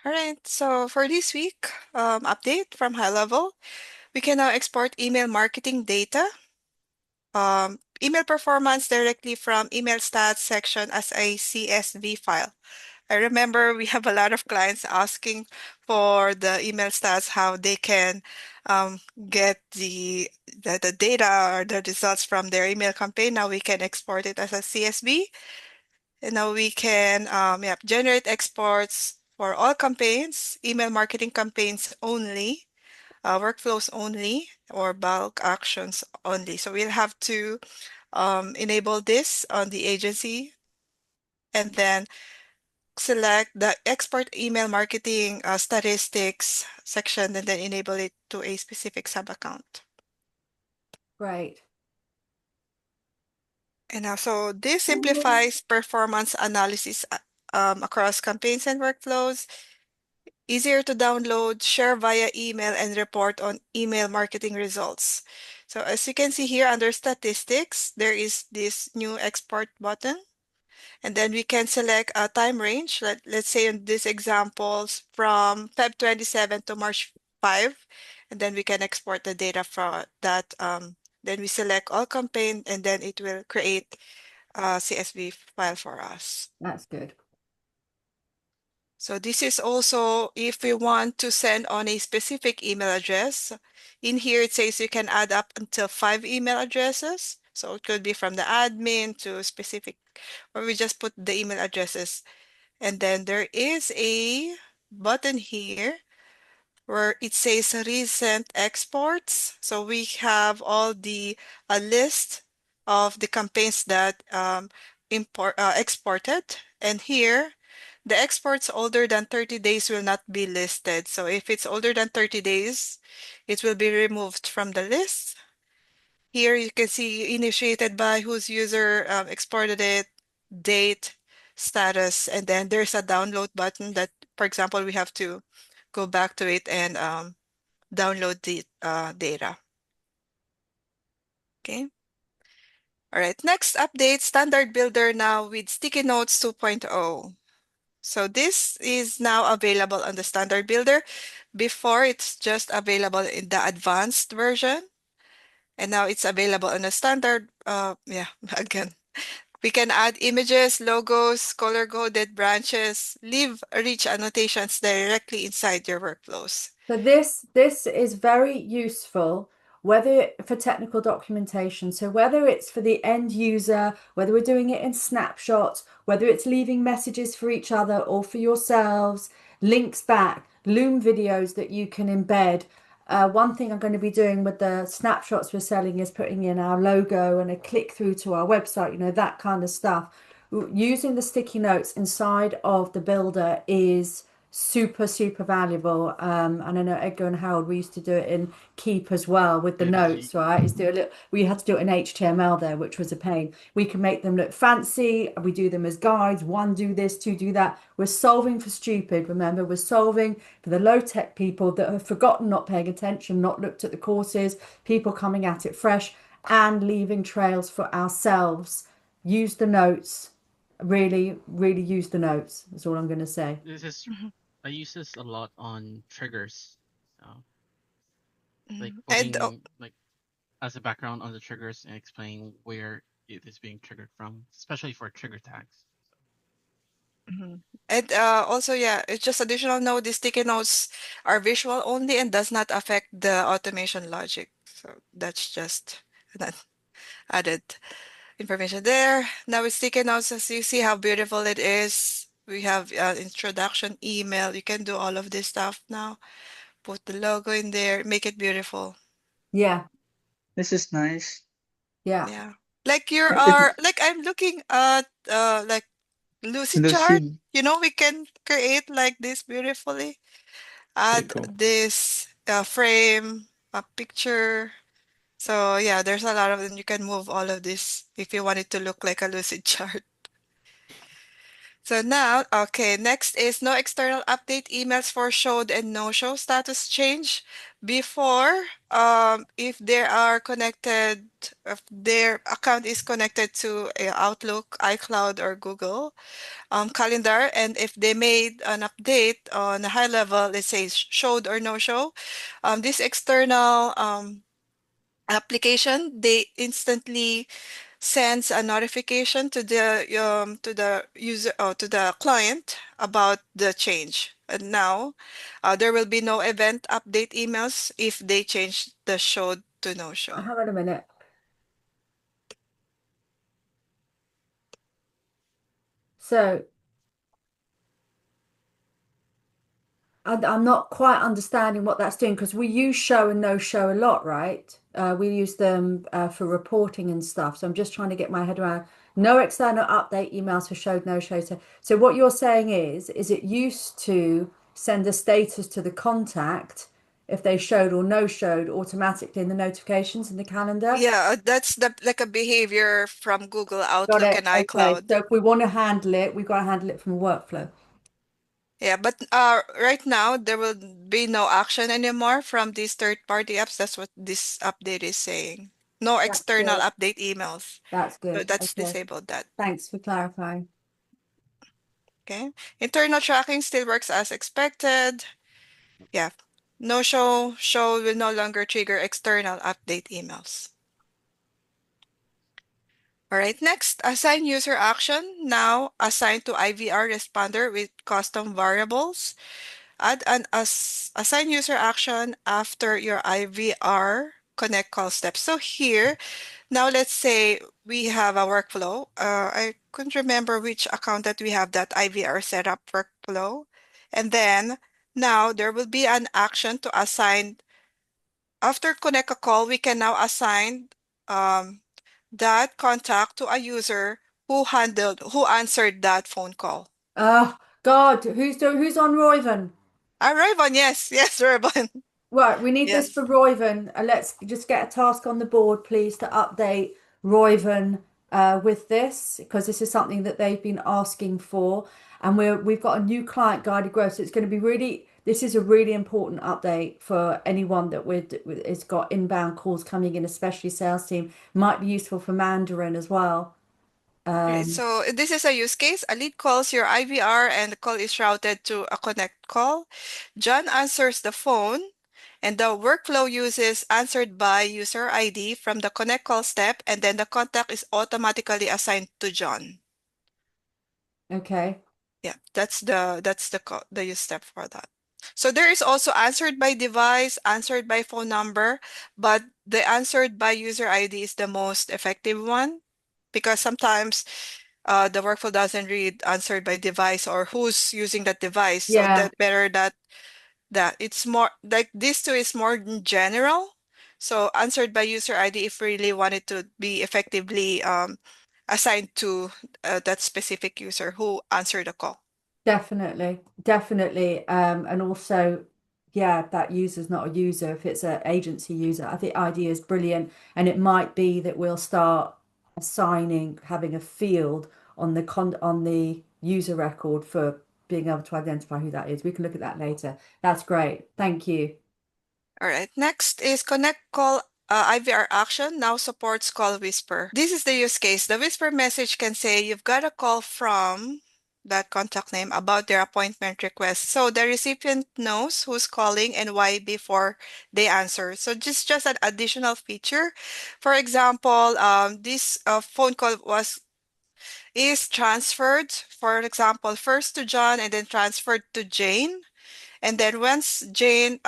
All right, so for this week update from HighLevel, we can now export email marketing data, email performance directly from email stats section as a CSV file. I remember we have a lot of clients asking for the email stats, how they can get the data or the results from their email campaign. Now we can export it as a CSV. And now we can generate exports for all campaigns, email marketing campaigns only, workflows only, or bulk actions only. So we'll have to enable this on the agency and then select the export email marketing statistics section and then enable it to a specific sub account. Great. And now, so this simplifies performance analysis across campaigns and workflows, easier to download, share via email, and report on email marketing results. So as you can see here under statistics, there is this new export button. And then we can select a time range. Let's say in these examples from Feb 27 to March 5. And then we can export the data from that. Then we select all campaign and then it will create a CSV file for us. That's good. So this is also if we want to send on a specific email address. In here it says you can add up until 5 email addresses. So it could be from the admin to specific, or we just put the email addresses. And then there is a button here where it says recent exports. So we have all the a list of the campaigns that exported. And here, the exports older than 30 days will not be listed. So if it's older than 30 days, it will be removed from the list. Here you can see initiated by whose user exported it, date, status, and then there's a download button that, for example, we have to go back to it and download the data. Okay. All right. Next update, Standard Builder now with Sticky Notes 2.0. So this is now available on the Standard Builder. Before, it's just available in the advanced version. And now it's available on the standard. Again, we can add images, logos, color-coded branches, leave rich annotations directly inside your workflows. So this is very useful, whether for technical documentation. So whether it's for the end user, whether we're doing it in snapshots, whether it's leaving messages for each other or for yourselves, links back, Loom videos that you can embed. One thing I'm going to be doing with the snapshots we're selling is putting in our logo and a click through to our website, that kind of stuff. Using the sticky notes inside of the builder is super valuable. And I know Edgar and Harold, we used to do it in Keep as well with the notes, right? Is do a little, we had to do it in HTML there, which was a pain. We can make them look fancy. We do them as guides. One, do this, two, do that. We're solving for stupid. Remember, we're solving for the low tech people that have forgotten, not paying attention, not looked at the courses, people coming at it fresh, and leaving trails for ourselves. Use the notes. Really use the notes. That's all I'm going to say. This is Mhm, I use this a lot on triggers. So, like mhm. And putting like as a background on the triggers and explaining where it is being triggered from, especially for trigger tags. mhm. And also, yeah, it's just additional note. The sticky notes are visual only and does not affect the automation logic. So that's just an added information there. Now with sticky notes, as you see how beautiful it is. We have introduction email. You can do all of this stuff now. Put the logo in there, make it beautiful. Yeah, This is nice. yeah. Yeah. Like you It, are like I'm looking at like Lucy chart. Lucid. We can create like this beautifully. Pretty Add cool. this frame, a picture. So yeah, there's a lot of them. You can move all of this if you want it to look like a lucid chart. So now, okay, next is no external update emails for showed and no show status change. Before, if they are connected, if their account is connected to Outlook, iCloud, or Google Calendar, and if they made an update on a high level, let's say showed or no show, this external application, they instantly sends a notification to the user or to the client about the change. And now there will be no event update emails if they change the show to no show. Hang on a minute. So I'm not quite understanding what that's doing because we use show and no show a lot, right? We use them for reporting and stuff. So I'm just trying to get my head around no external update emails for showed, no show. So what you're saying is it used to send a status to the contact if they showed or no showed automatically in the notifications in the calendar? Yeah, that's the like a behavior from Google Got Outlook it. and Okay. iCloud. So if we want to handle it, we've got to handle it from a workflow. Yeah, but right now there will be no action anymore from these third-party apps. That's what this update is saying. No That's external good. update emails. That's So good. that's Okay. disabled that. Thanks for clarifying. Okay. Internal tracking still works as expected. Yeah. No show will no longer trigger external update emails. All right, next, assign user action. Now assign to IVR responder with custom variables. Add an assign user action after your IVR Connect Call step. So here, now let's say we have a workflow. I couldn't remember which account that we have that IVR setup workflow. And then now there will be an action to assign. After Connect a Call, we can now assign um, that contact to a user who answered that phone call. God, who's on Royven? Rayvon, yes, yes, Rayvon. Right, we need this Yes. for Royven. Let's just get a task on the board, please, to update Royven with this because this is something that they've been asking for, and we've got a new client guided growth, so it's going to be really. This is a really important update for anyone that has got inbound calls coming in, especially sales team. Might be useful for Mandarin as well. Okay, so this is a use case. A lead calls your IVR and the call is routed to a Connect call. John answers the phone and the workflow uses answered by user ID from the Connect call step, and then the contact is automatically assigned to John. Okay. Yeah, that's the use step for that. So there is also answered by device, answered by phone number, but the answered by user ID is the most effective one because sometimes the workflow doesn't read answered by device or who's using that device. So Yeah, that better that it's more like this two is more general. So answered by user ID if we really want it to be effectively assigned to that specific user who answered the call. definitely, definitely. And also, yeah, that user's not a user if it's an agency user. I think idea is brilliant, and it might be that we'll start assigning having a field on the user record for being able to identify who that is. We can look at that later. That's great. Thank you. All right, next is Connect Call IVR Action now supports Call Whisper. This is the use case. The Whisper message can say you've got a call from that contact name about their appointment request. So the recipient knows who's calling and why before they answer. So just an additional feature. For example, this phone call is transferred, for example, first to John and then transferred to Jane. And then once Jane,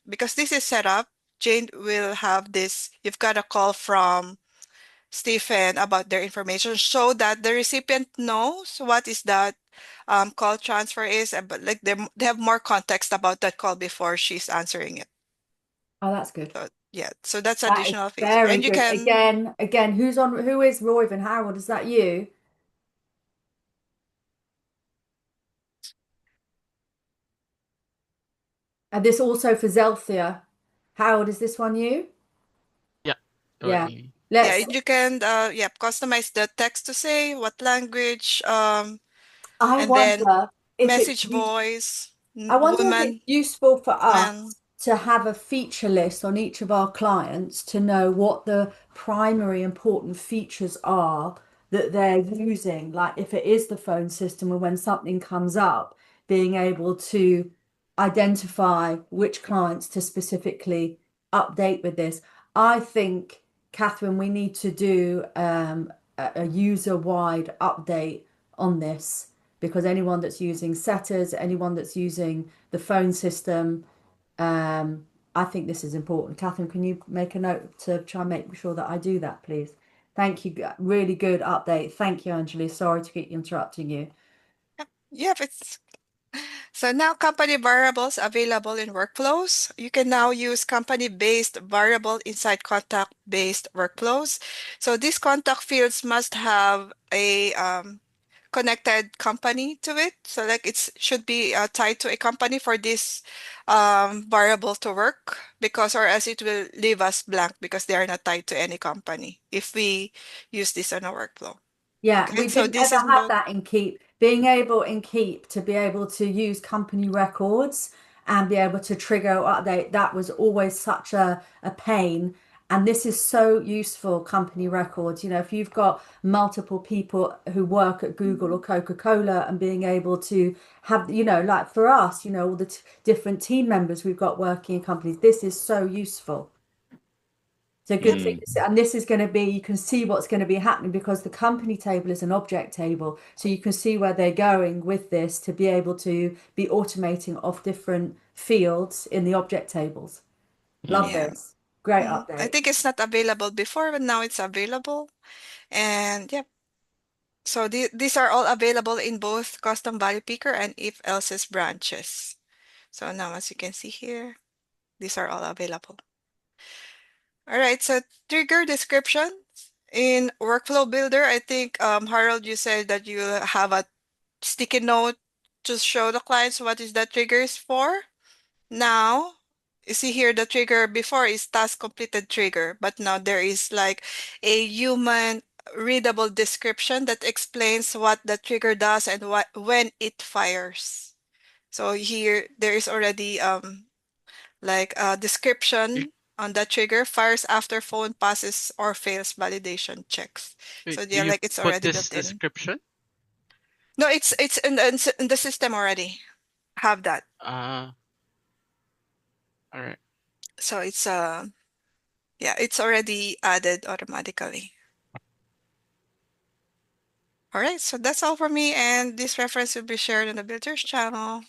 because this is set up, Jane will have this, you've got a call from Stephen about their information so that the recipient knows what is that call transfer is, but like they have more context about that call before she's answering it. Oh, that's good. So yeah, so that's That is additional feature. very And you good. can, Again, who is Royven Harold? Is that you? And this also for Zelthia. Howard, is this one you? Yeah, Yeah. totally. yeah, Let's. and you can, yeah, customize the text to say what language, I and then wonder if it's message voice, I wonder if it's woman, useful for us man. to have a feature list on each of our clients to know what the primary important features are that they're using. Like if it is the phone system, and when something comes up, being able to identify which clients to specifically update with this. I think, Catherine, we need to do a user-wide update on this, because anyone that's using setters, anyone that's using the phone system, I think this is important. Catherine, can you make a note to try and make sure that I do that, please? Thank you. Really good update. Thank you, Anjali. Sorry to keep interrupting you. Yep, it's so now company variables available in workflows. You can now use company-based variable inside contact-based workflows. So these contact fields must have a connected company to it. So like it should be tied to a company for this variable to work, because or else it will leave us blank because they are not tied to any company if we use this on a workflow. Yeah, Okay, we so didn't this ever is have both. that in Keep. Being able in Keep to be able to use company records and be able to trigger update, that was always such a pain. And this is so useful, company records. You know, if you've got multiple people who work at Google or Coca-Cola, and being able to have, you know, like for us, you know, all the different team members we've got working in companies, this is so useful. So good thing to see. And this is going to be, you can see what's going to be happening because the company table is an object table. So you can see where they're going with this to be able to be automating off different fields in the object tables. Love Yeah. this. Great I update. think it's not available before, but now it's available. And yep. So these are all available in both custom value picker and if else's branches. So now as you can see here, these are all available. All right, so trigger description in Workflow Builder. I think Harold, you said that you have a sticky note to show the clients what is the triggers for. Now, you see here the trigger before is task completed trigger, but now there is like a human readable description that explains what the trigger does and what when it fires. So here there is already like a You, description on the trigger, fires after phone passes or fails validation checks. So do yeah, you like it's put already this built in. description? No, it's in the system already. Have that. All right. So it's yeah, it's already added automatically. All right, so that's all for me, and this reference will be shared on the Builders channel.